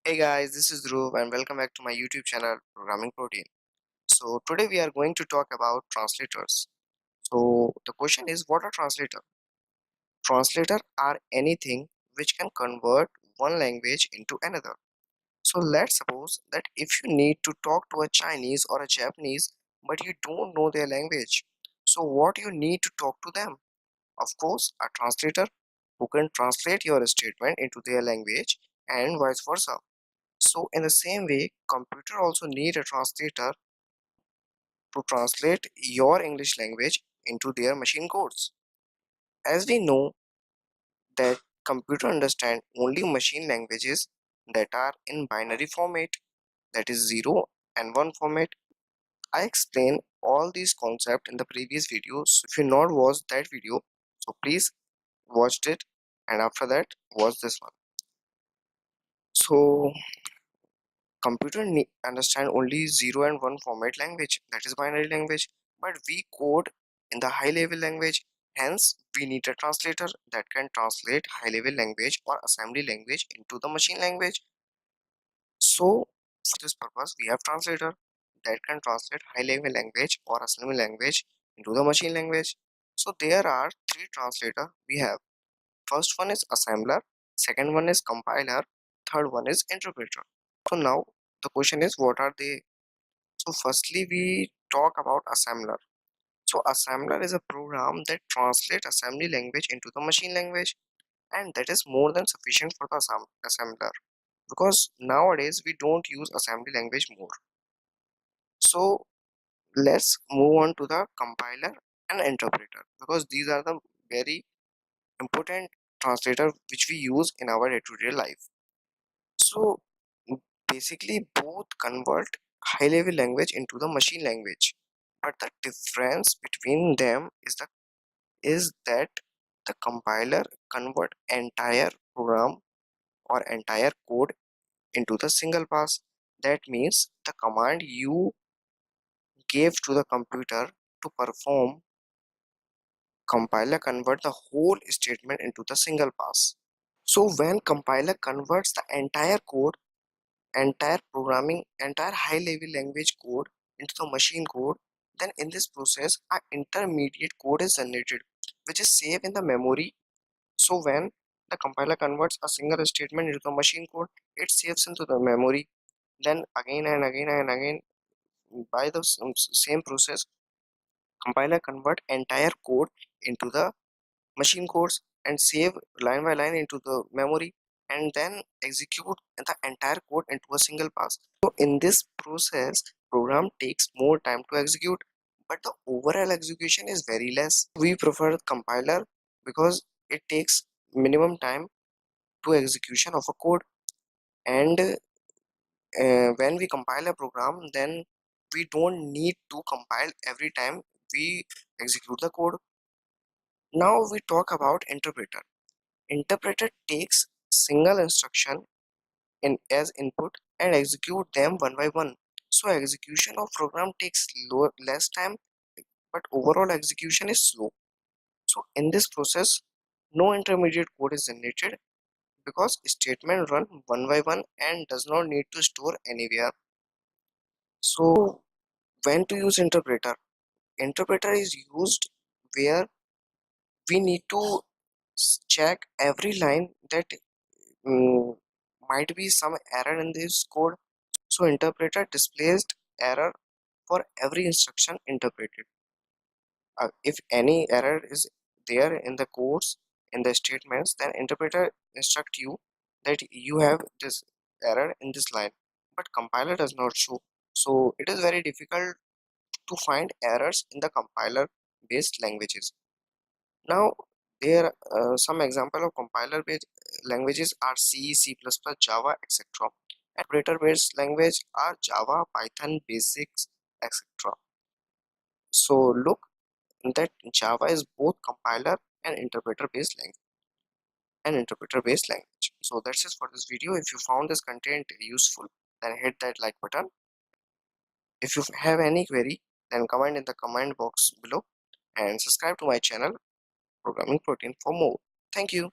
Hey guys, this is Dhruv and welcome back to my YouTube channel Programming Protein. So today we are going to talk about translators. So the question is, what are translators? Translators are anything which can convert one language into another. So let's suppose that if you need to talk to a Chinese or a Japanese but you don't know their language, so what you need to talk to them? Of course, a translator who can translate your statement into their language and vice versa. So in the same way, computer also need a translator to translate your English language into their machine codes. As we know that computer understand only machine languages that are in binary format, that is 0 and 1 format. I explained all these concepts in the previous video. So if you not watched that video, so please watch it and after that watch this one. So computer understand only 0 and 1 format language, that is binary language, but we code in the high level language. Hence we need a translator that can translate high level language or assembly language into the machine language. So for this purpose we have translator that can translate high level language or assembly language into the machine language. So there are three translators we have. First one is assembler, second one is compiler, third one is interpreter. So now the question is, what are they? So firstly we talk about assembler. So assembler is a program that translates assembly language into the machine language, and that is more than sufficient for the assembler, because nowadays we don't use assembly language more. So let's move on to the compiler and interpreter, because these are the very important translator which we use in our day-to-day life. So basically both convert high level language into the machine language, but the difference between them is that the compiler convert entire program or entire code into the single pass. That means the command you gave to the computer to perform, compiler convert the whole statement into the single pass. So when compiler converts the entire code, entire programming, entire high level language code into the machine code, then in this process an intermediate code is generated which is saved in the memory. So when the compiler converts a single statement into the machine code, it saves into the memory. Then again and again and again, by the same process, compiler convert entire code into the machine codes and save line by line into the memory, and then execute the entire code into a single pass. So in this process program takes more time to execute, but the overall execution is very less. We prefer compiler because it takes minimum time to execution of a code, and when we compile a program, then we don't need to compile every time we execute the code. Now we talk about interpreter. Interpreter takes single instruction in as input and execute them one by one. So execution of program takes less time, but overall execution is slow. So in this process, no intermediate code is generated because statement run one by one and does not need to store anywhere. So when to use interpreter? Interpreter is used where we need to check every line that mm, might be some error in this code. So interpreter displays error for every instruction interpreted. If any error is there in the codes, in the statements, then interpreter instruct you that you have this error in this line, but compiler does not show. So it is very difficult to find errors in the compiler based languages. Now there some example of compiler based languages are C, C++, Java, etc. Operator based language are Java, Python, Basics, etc. So look that Java is both compiler and interpreter based language. So that's it for this video. If you found this content useful, then hit that like button. If you have any query, then comment in the comment box below and subscribe to my channel Programming Protein for more. Thank you.